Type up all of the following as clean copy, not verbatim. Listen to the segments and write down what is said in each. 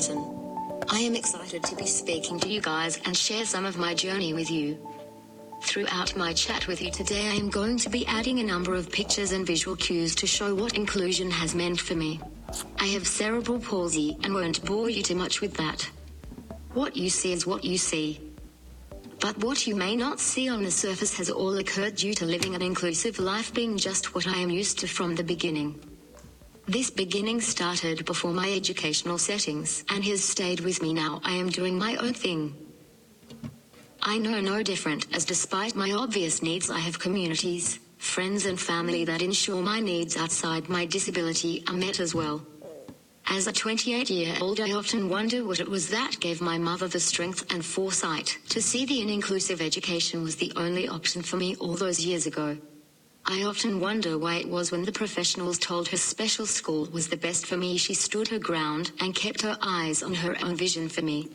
reason. I am excited to be speaking to you guys and share some of my journey with you. Throughout my chat with you today, I am going to be adding a number of pictures and visual cues to show what inclusion has meant for me. I have cerebral palsy and won't bore you too much with that. What you see is what you see. But what you may not see on the surface has all occurred due to living an inclusive life being just what I am used to from the beginning. This beginning started before my educational settings and has stayed with me now. I am doing my own thing. I know no different, as despite my obvious needs, I have communities, friends and family that ensure my needs outside my disability are met as well. As a 28-year-old, I often wonder what it was that gave my mother the strength and foresight to see the inclusive education was the only option for me all those years ago. I often wonder why it was when the professionals told her special school was the best for me, she stood her ground and kept her eyes on her own vision for me.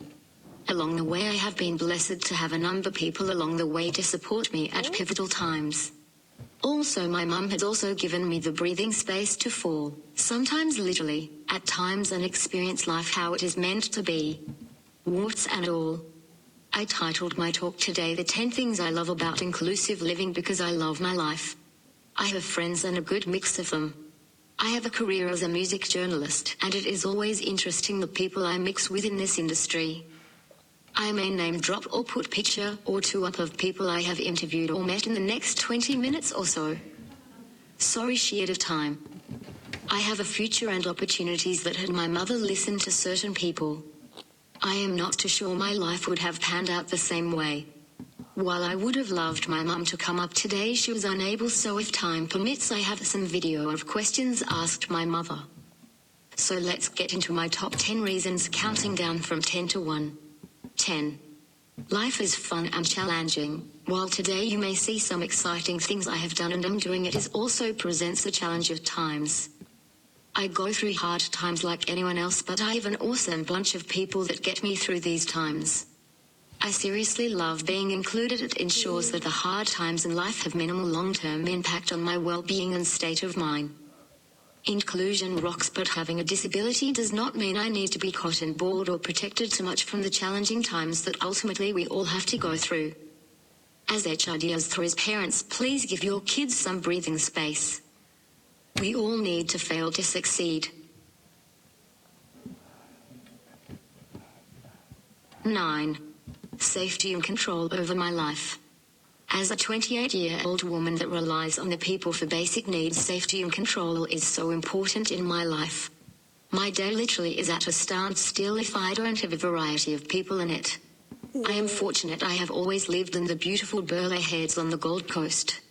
Along the way, I have been blessed to have a number of people along the way to support me at pivotal times. Also, my mum has also given me the breathing space to fall, sometimes literally, at times, and experience life how it is meant to be. Warts and all. I titled my talk today The 10 Things I Love About Inclusive Living because I love my life. I have friends and a good mix of them. I have a career as a music journalist, and it is always interesting the people I mix with in this industry. I may name drop or put picture or two up of people I have interviewed or met in the next 20 minutes or so. Sorry, sheer of time. I have a future and opportunities that had my mother listened to certain people. I am not too sure my life would have panned out the same way. While I would have loved my mum to come up today, she was unable, so if time permits I have some video of questions asked my mother. So let's get into my top 10 reasons, counting down from 10 to 1. 10. Life is fun and challenging. While today you may see some exciting things I have done and am doing, it is also presents a challenge at times. I go through hard times like anyone else, but I have an awesome bunch of people that get me through these times. I seriously love being included. It ensures that the hard times in life have minimal long-term impact on my well-being and state of mind. Inclusion rocks, but having a disability does not mean I need to be cotton balled or protected too much from the challenging times that ultimately we all have to go through. As HIDs through as parents, please give your kids some breathing space. We all need to fail to succeed. 9. Safety and control over my life. As a 28-year-old woman that relies on the people for basic needs, safety and control is so important in my life. My day literally is at a standstill if I don't have a variety of people in it. I am fortunate I have always lived in the beautiful Burleigh Heads on the Gold Coast.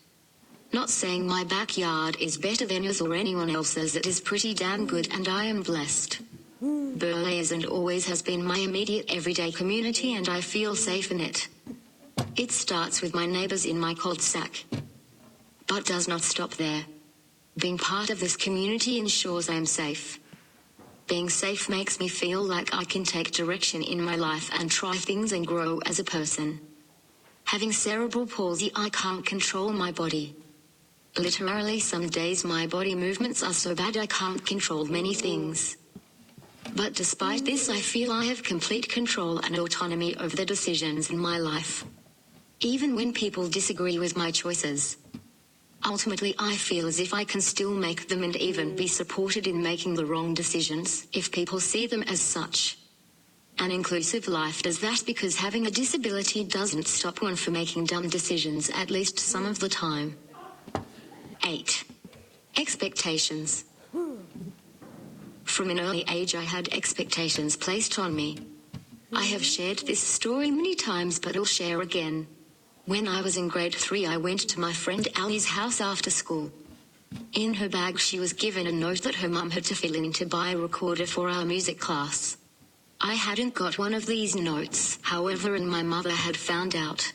Not saying my backyard is better than yours or anyone else's, it is pretty damn good and I am blessed. Burleigh is and always has been my immediate everyday community and I feel safe in it. It starts with my neighbors in my cul-de-sac, but does not stop there. Being part of this community ensures I am safe. Being safe makes me feel like I can take direction in my life and try things and grow as a person. Having cerebral palsy, I can't control my body. Literally, some days my body movements are so bad I can't control many things. But despite this, I feel I have complete control and autonomy over the decisions in my life. Even when people disagree with my choices. Ultimately, I feel as if I can still make them and even be supported in making the wrong decisions, if people see them as such. An inclusive life does that because having a disability doesn't stop one from making dumb decisions, at least some of the time. 8. Expectations. From an early age I had expectations placed on me. I have shared this story many times, but I'll share again. When I was in grade 3, I went to my friend Ali's house after school. In her bag she was given a note that her mum had to fill in to buy a recorder for our music class. I hadn't got one of these notes, however, and my mother had found out.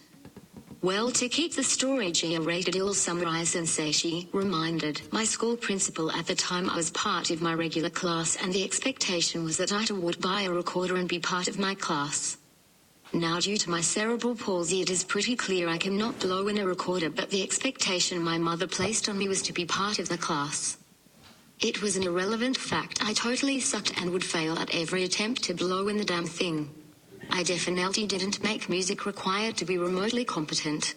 Well, to keep the story G-rated, I'll summarize and say she reminded my school principal at the time I was part of my regular class, and the expectation was that I would buy a recorder and be part of my class. Now, due to my cerebral palsy, it is pretty clear I cannot blow in a recorder, but the expectation my mother placed on me was to be part of the class. It was an irrelevant fact. I totally sucked and would fail at every attempt to blow in the damn thing. I definitely didn't make music required to be remotely competent.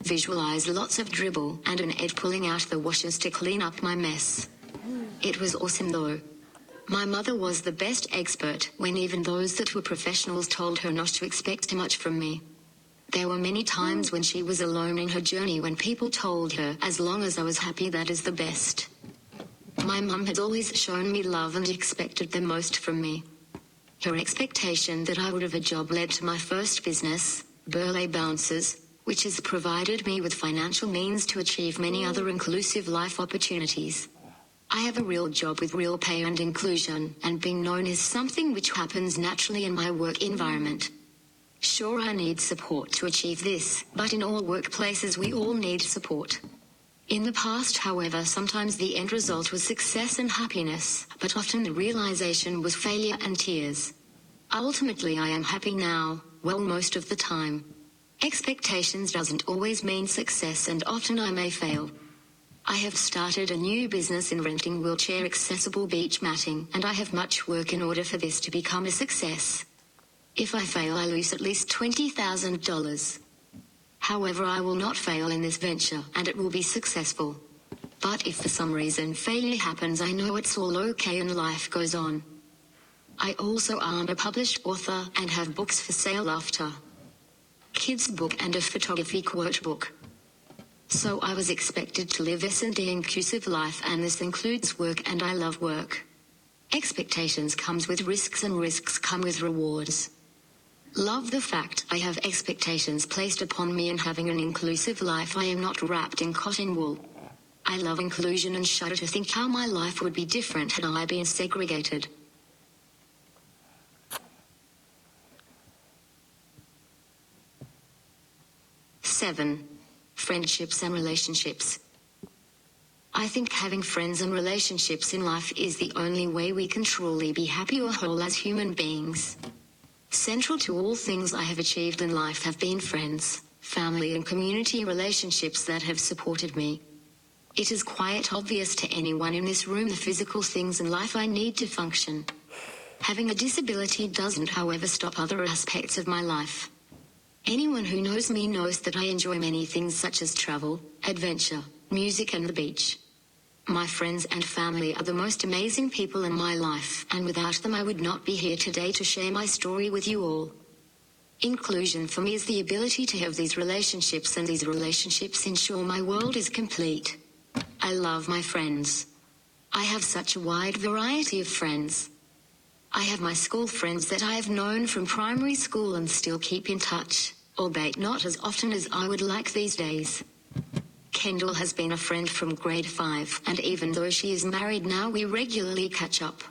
Visualize lots of dribble and an Ed pulling out the washers to clean up my mess. It was awesome though. My mother was the best expert when even those that were professionals told her not to expect too much from me. There were many times when she was alone in her journey when people told her as long as I was happy that is the best. My mum had always shown me love and expected the most from me. Her expectation that I would have a job led to my first business, Burley Bouncers, which has provided me with financial means to achieve many other inclusive life opportunities. I have a real job with real pay and inclusion, and being known is something which happens naturally in my work environment. Sure, I need support to achieve this, but in all workplaces we all need support. In the past, however, sometimes the end result was success and happiness, but often the realization was failure and tears. Ultimately, I am happy now, well, most of the time. Expectations doesn't always mean success, and often I may fail. I have started a new business in renting wheelchair accessible beach matting, and I have much work in order for this to become a success. If I fail, I lose at least $20,000. However, I will not fail in this venture, and it will be successful. But if for some reason failure happens, I know it's all okay and life goes on. I also am a published author and have books for sale after kids book and a photography quote book. So I was expected to live S&D inclusive life, and this includes work, and I love work. Expectations comes with risks, and risks come with rewards. Love the fact I have expectations placed upon me, and having an inclusive life, I am not wrapped in cotton wool. I love inclusion and shudder to think how my life would be different had I been segregated. Seven. Friendships and relationships. I think having friends and relationships in life is the only way we can truly be happy or whole as human beings. Central to all things I have achieved in life have been friends, family and community relationships that have supported me. It is quite obvious to anyone in this room the physical things in life I need to function. Having a disability doesn't, however, stop other aspects of my life. Anyone who knows me knows that I enjoy many things such as travel, adventure, music and the beach. My friends and family are the most amazing people in my life, and without them I would not be here today to share my story with you all. Inclusion for me is the ability to have these relationships, and these relationships ensure my world is complete. I love my friends. I have such a wide variety of friends. I have my school friends that I have known from primary school and still keep in touch, albeit not as often as I would like these days. Kendall has been a friend from grade 5, and even though she is married now, we regularly catch up.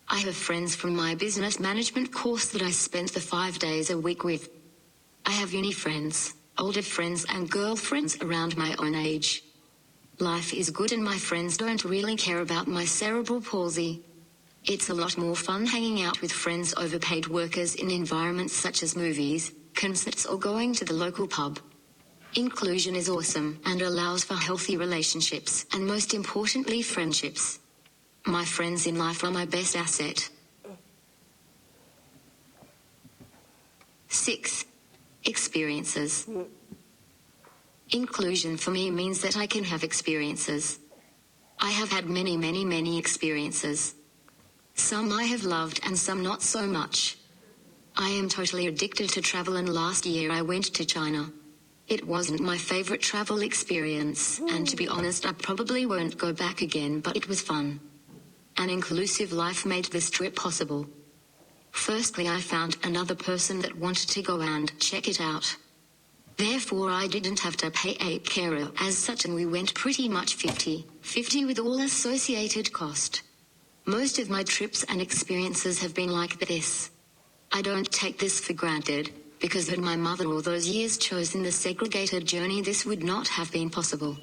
I have friends from my business management course that I spent the 5 days a week with. I have uni friends, older friends and girlfriends around my own age. Life is good, and my friends don't really care about my cerebral palsy. It's a lot more fun hanging out with friends over paid workers in environments such as movies, concerts or going to the local pub. Inclusion is awesome and allows for healthy relationships, and most importantly, friendships. My friends in life are my best asset. 6. Experiences. Inclusion for me means that I can have experiences. I have had many experiences. Some I have loved and some not so much. I am totally addicted to travel, and last year I went to China. It wasn't my favorite travel experience, and to be honest I probably won't go back again, but it was fun. An inclusive life made this trip possible. Firstly, I found another person that wanted to go and check it out. Therefore I didn't have to pay a carer as such, and we went pretty much 50-50 with all associated cost. Most of my trips and experiences have been like this. I don't take this for granted, because had my mother all those years chosen the segregated journey, this would not have been possible.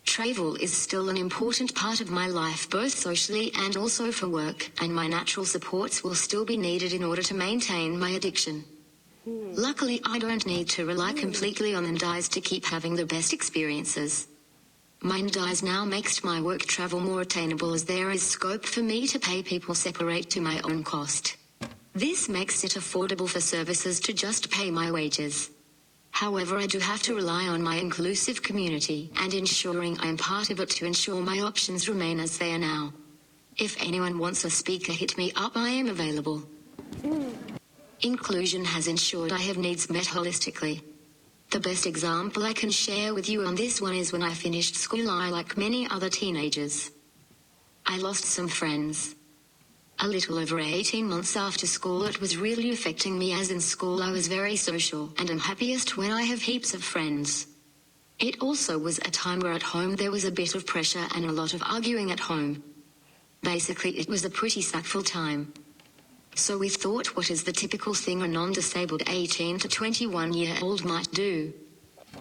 Travel is still an important part of my life, both socially and also for work, and my natural supports will still be needed in order to maintain my addiction. Luckily, I don't need to rely completely on them guys to keep having the best experiences. Mind eyes now makes my work travel more attainable as there is scope for me to pay people separate to my own cost. This makes it affordable for services to just pay my wages. However, I do have to rely on my inclusive community and ensuring I am part of it to ensure my options remain as they are now. If anyone wants a speaker, hit me up, I am available. Inclusion has ensured I have needs met holistically. The best example I can share with you on this one is when I finished school, like many other teenagers, I lost some friends. A little over 18 months after school, it was really affecting me, as in school I was very social and am happiest when I have heaps of friends. It also was a time where at home there was a bit of pressure and a lot of arguing at home. Basically, it was a pretty suckful time. So we thought, what is the typical thing a non-disabled 18 to 21-year-old might do?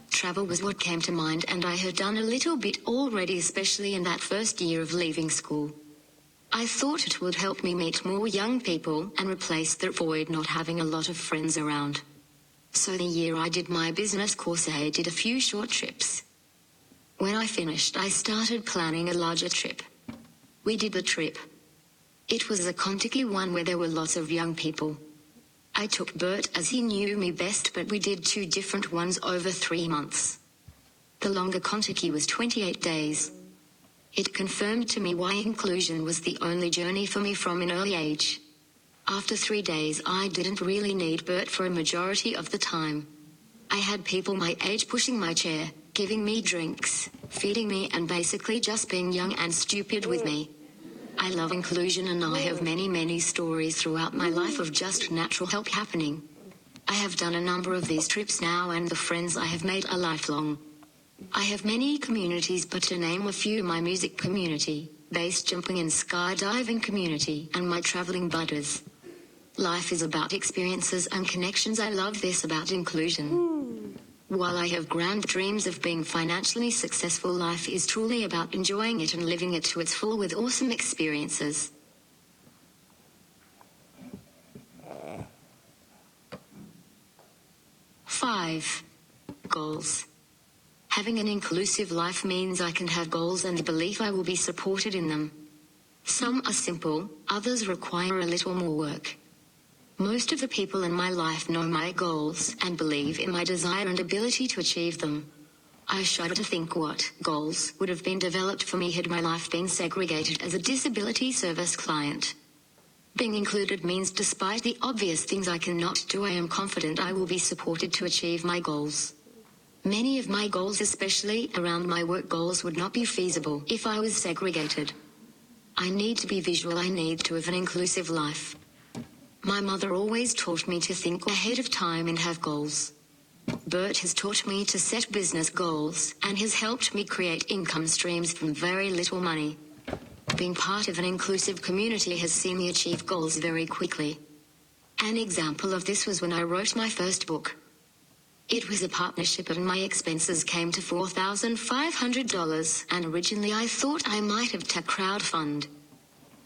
Travel was what came to mind, and I had done a little bit already, especially in that first year of leaving school. I thought it would help me meet more young people and replace the void not having a lot of friends around. So the year I did my business course, I did a few short trips. When I finished, I started planning a larger trip. We did the trip. It was a Contiki one where there were lots of young people. I took Bert as he knew me best, but we did 2 different ones over 3 months. The longer Contiki was 28 days. It confirmed to me why inclusion was the only journey for me from an early age. After 3 days, I didn't really need Bert for a majority of the time. I had people my age pushing my chair, giving me drinks, feeding me, and basically just being young and stupid with me. I love inclusion, and I have many stories throughout my life of just natural help happening. I have done a number of these trips now, and the friends I have made are lifelong. I have many communities, but to name a few, my music community, base jumping and skydiving community, and my traveling buddies. Life is about experiences and connections. I love this about inclusion. While I have grand dreams of being financially successful, life is truly about enjoying it and living it to its full with awesome experiences. Five. Goals. Having an inclusive life means I can have goals and the belief I will be supported in them. Some are simple, others require a little more work. Most of the people in my life know my goals and believe in my desire and ability to achieve them. I shudder to think what goals would have been developed for me had my life been segregated as a disability service client. Being included means despite the obvious things I cannot do, I am confident I will be supported to achieve my goals. Many of my goals, especially around my work goals, would not be feasible if I was segregated. I need to be visual. I need to have an inclusive life. My mother always taught me to think ahead of time and have goals. Bert has taught me to set business goals and has helped me create income streams from very little money. Being part of an inclusive community has seen me achieve goals very quickly. An example of this was when I wrote my first book. It was a partnership and my expenses came to $4,500, and originally I thought I might have to crowdfund.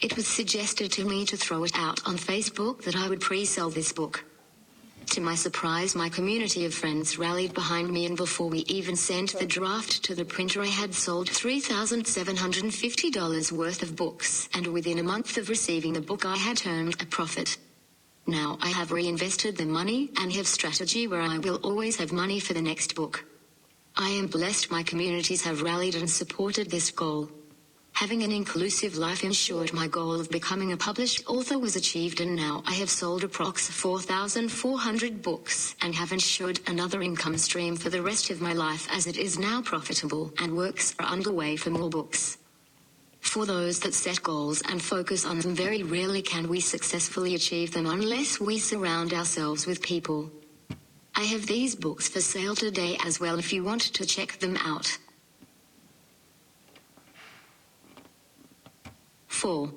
It was suggested to me to throw it out on Facebook that I would pre-sell this book. To my surprise, my community of friends rallied behind me, and before we even sent the draft to the printer, I had sold $3,750 worth of books, and within a month of receiving the book I had earned a profit. Now I have reinvested the money and have strategy where I will always have money for the next book. I am blessed my communities have rallied and supported this goal. Having an inclusive life ensured my goal of becoming a published author was achieved, and now I have sold approx 4,400 books and have ensured another income stream for the rest of my life, as it is now profitable and works are underway for more books. For those that set goals and focus on them, very rarely can we successfully achieve them unless we surround ourselves with people. I have these books for sale today as well if you want to check them out. 4.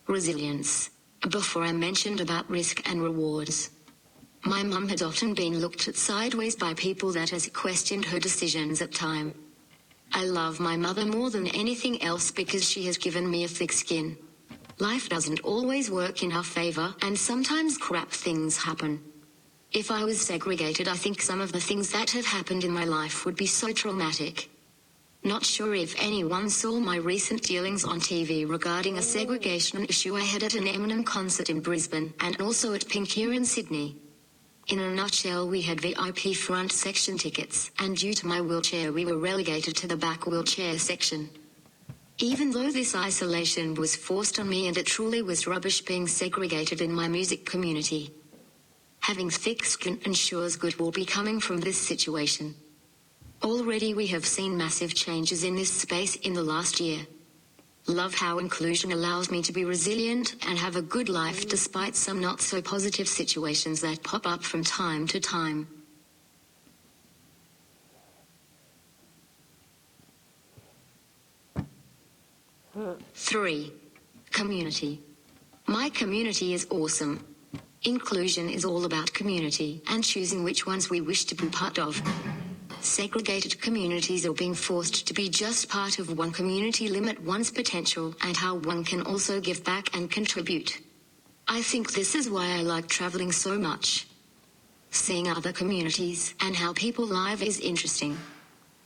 Resilience. Before I mentioned about risk and rewards. My mum had often been looked at sideways by people that has questioned her decisions at time. I love my mother more than anything else because she has given me a thick skin. Life doesn't always work in our favor, and sometimes crap things happen. If I was segregated, I think some of the things that have happened in my life would be so traumatic. Not sure if anyone saw my recent dealings on TV regarding a segregation issue I had at an Eminem concert in Brisbane and also at Pink here in Sydney. In a nutshell, we had VIP front section tickets, and due to my wheelchair we were relegated to the back wheelchair section. Even though this isolation was forced on me and it truly was rubbish being segregated in my music community. Having thick skin ensures good will be coming from this situation. Already we have seen massive changes in this space in the last year. Love how inclusion allows me to be resilient and have a good life despite some not so positive situations that pop up from time to time. Three. Community. My community is awesome. Inclusion is all about community and choosing which ones we wish to be part of. Segregated communities are being forced to be just part of one community limit one's potential and how one can also give back and contribute. I think this is why I like traveling so much. Seeing other communities and how people live is interesting.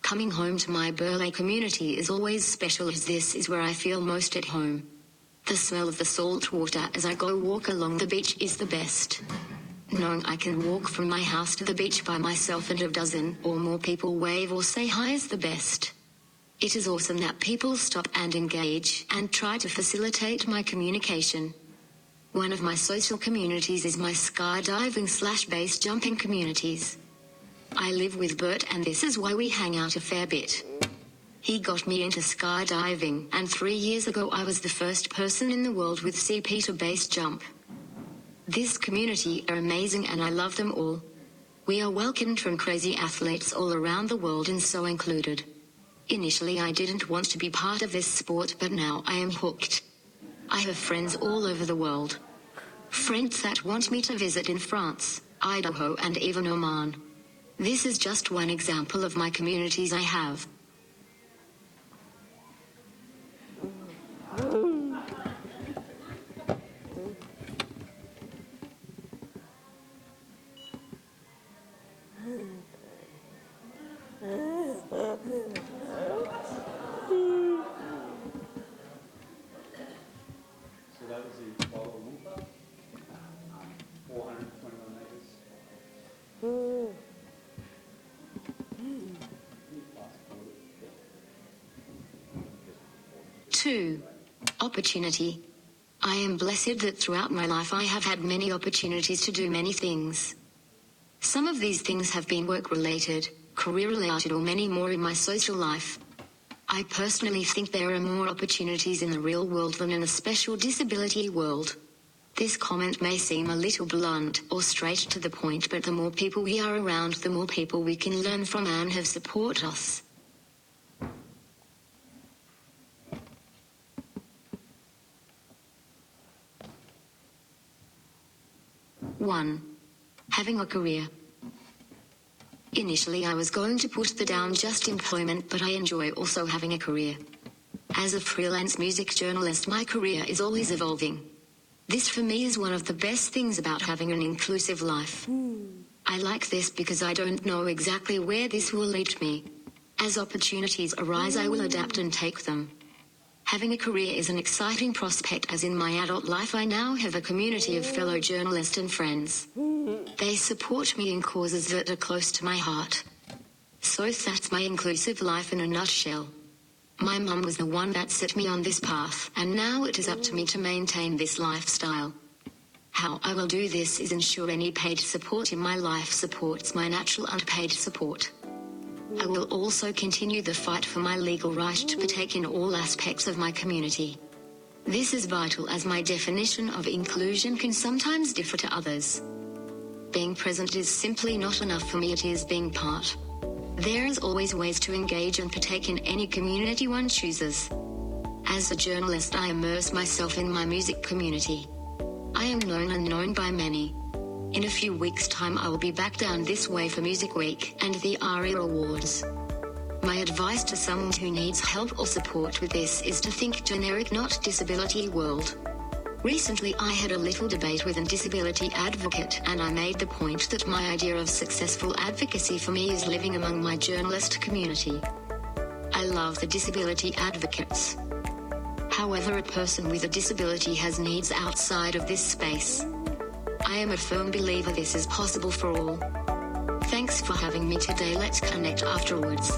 Coming home to my Burleigh community is always special as this is where I feel most at home. The smell of the salt water as I go walk along the beach is the best. Knowing I can walk from my house to the beach by myself and a dozen or more people wave or say hi is the best. It is awesome that people stop and engage and try to facilitate my communication. One of my social communities is my skydiving/base jumping communities. I live with Bert and this is why we hang out a fair bit. He got me into skydiving and 3 years ago I was the first person in the world with CP to base jump. This community are amazing and I love them all. We are welcomed from crazy athletes all around the world and so included. Initially I didn't want to be part of this sport but now I am hooked. I have friends all over the world. Friends that want me to visit in France, Idaho and even Oman. This is just one example of my communities I have. So that was the Kuala Lumpur, 421 meters. 2. Opportunity. I am blessed that throughout my life I have had many opportunities to do many things. Some of these things have been work-related, career-related or many more in my social life. I personally think there are more opportunities in the real world than in a special disability world. This comment may seem a little blunt or straight to the point, but the more people we are around, the more people we can learn from and have support us. One. Having a career. Initially I was going to put the down just employment, but I enjoy also having a career. As a freelance music journalist, my career is always evolving. This for me is one of the best things about having an inclusive life. I like this because I don't know exactly where this will lead me. As opportunities arise, I will adapt and take them. Having a career is an exciting prospect, as in my adult life I now have a community of fellow journalists and friends. They support me in causes that are close to my heart. So that's my inclusive life in a nutshell. My mum was the one that set me on this path, and now it is up to me to maintain this lifestyle. How I will do this is ensure any paid support in my life supports my natural unpaid support. I will also continue the fight for my legal right to partake in all aspects of my community. This is vital, as my definition of inclusion can sometimes differ to others. Being present is simply not enough for me, it is being part. There is always ways to engage and partake in any community one chooses. As a journalist, I immerse myself in my music community. I am known and known by many. In a few weeks' time I will be back down this way for Music Week and the ARIA Awards. My advice to someone who needs help or support with this is to think generic, not disability world. Recently I had a little debate with a disability advocate, and I made the point that my idea of successful advocacy for me is living among my journalist community. I I love the disability advocates. However, a person with a disability has needs outside of this space. I am a firm believer this is possible for all. Thanks for having me today. Let's connect afterwards.